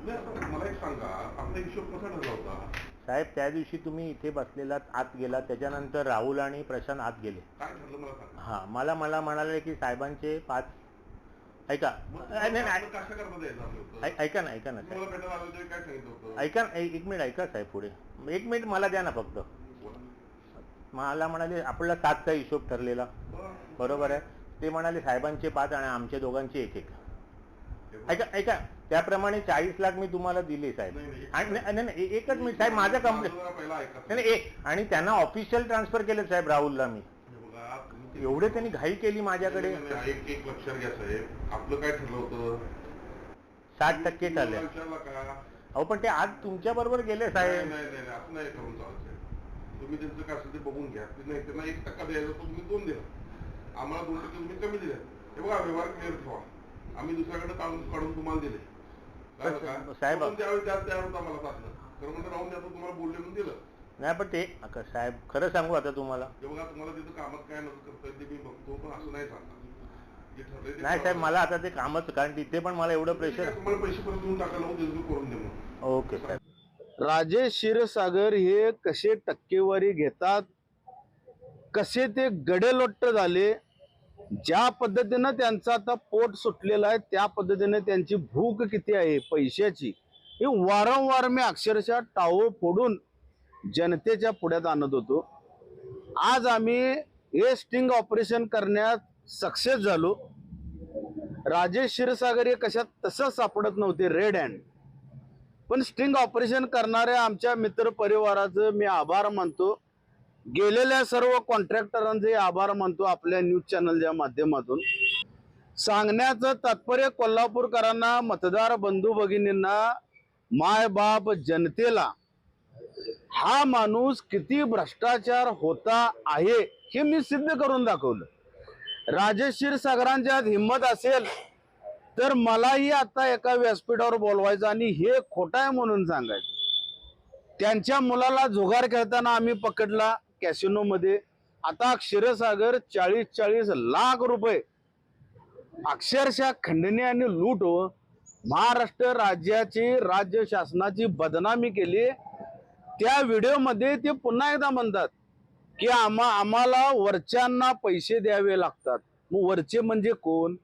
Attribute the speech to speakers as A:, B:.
A: मला एक सांगा, आपला हिशोब कसा ठरला होता?
B: साहेब त्या दिवशी तुम्ही इथे बसलेलात, आत गेला, त्याच्यानंतर राहुल आणि प्रशांत आत गेले.
A: काय ठरलं मला सांगा.
B: हां, मला म्हणाले की साहेबांचे 5. ऐका नाही
A: कशा करता द्यायचं आपलं होतं?
B: ऐका ना
A: मला भेटायला आलं होतं, काय सांगितलं होतं?
B: ऐका एक मिनिट ऐका साहेब, पुढे 1 मिनिट मला द्या ना फक्त. मला म्हणाले आपला 7चा हिशोब ठरलेला, बरोबर आहे. ते म्हणाले साहेबांचे 5 आणि आमच्या दोघांचे 1-1. ऐका त्याप्रमाणे 40 लाख मी तुम्हाला दिले साहेब. नाही एकच मिनिट साहेब, माझं कंप्लेंट नाही एक, आणि त्यांना ऑफिशियल ट्रान्सफर केलं साहेब राहुलला मी. एवढे त्यांनी घाई केली माझ्याकडे.
A: एक लक्षात घ्या साहेब, आपलं काय ठरलं होतं?
B: 60% ठरले.
A: विचारला का?
B: अहो पण ते आज तुमच्या बरोबर गेले साहेब.
A: नाही असं नाही करून चालत. तुम्ही त्यांचं काय असेल ते बघून घ्या. त्यांना 1% द्यायचं, तुम्ही 2 दिला, आम्हाला 2% तुम्ही कमी दिले. हे बघा, व्यवहार क्लिअर ठेवा. आम्ही दुसऱ्याकडे काढून तुम्हाला दिले
B: साहेब.
A: त्यावेळी तयार होता मला साधलं, तर म्हणजे राहून द्याचं, तुम्हाला बोलले म्हणून दिलं.
B: नाही पण ते साहेब खरं सांगू आता तुम्हाला,
A: हे बघा, तुम्हाला तिथं कामात काय नसं करता ते मी बघतो, पण असं नाही सांगणार.
B: नाही साहेब, मला आता ते कामच, कारण तिथे पण मला एवढं प्रेशर.
A: तुम्हाला पैसे परत देऊन टाकायला करून दे मग.
B: ओके साहेब.
C: राजेश क्षीरसागर हे कसे टक्केवारी घेतात, कसे ते गडेलोट्ट झाले, ज्या पद्धतीनं त्यांचं आता पोट सुटलेलं आहे, त्या पद्धतीने त्यांची भूक किती आहे पैशाची, हे वारंवार मी अक्षरशः टाळं फोडून जनतेच्या पुढ्यात आणत होतो. आज आम्ही हे स्टिंग ऑपरेशन करण्यात सक्सेस झालो. राजेश क्षीरसागर हे कशात तसं सापडत नव्हते, रेड हँड. पण स्टिंग ऑपरेशन करणाऱ्या आमच्या मित्र परिवाराचं मी आभार मानतो. गेलेल्या सर्व कॉन्ट्रॅक्टरांचे आभार मानतो आपल्या न्यूज चॅनलच्या माध्यमातून. सांगण्याचं तात्पर्य कोल्हापूरकरांना, मतदार बंधू भगिनींना, माय बाप जनतेला, हा माणूस किती भ्रष्टाचार होता आहे हे मी सिद्ध करून दाखवलं. राजेश क्षीरसागरांच्यात हिंमत असेल तर मलाही आता एका व्यासपीठावर बोलवायचं आणि हे खोटं आहे म्हणून सांगायचं. त्यांच्या मुलाला जुगार खेळताना आम्ही पकडला कॅसिनो मध्ये. आता क्षीरसागर 40 लाख रुपये अक्षरशः खंडणी आणि लूट हो, महाराष्ट्र राज्याची, राज्य शासनाची बदनामी केली. त्या व्हिडिओमध्ये ते पुन्हा एकदा म्हणतात की आम्हाला वरच्यांना पैसे द्यावे लागतात. मग वरचे म्हणजे कोण?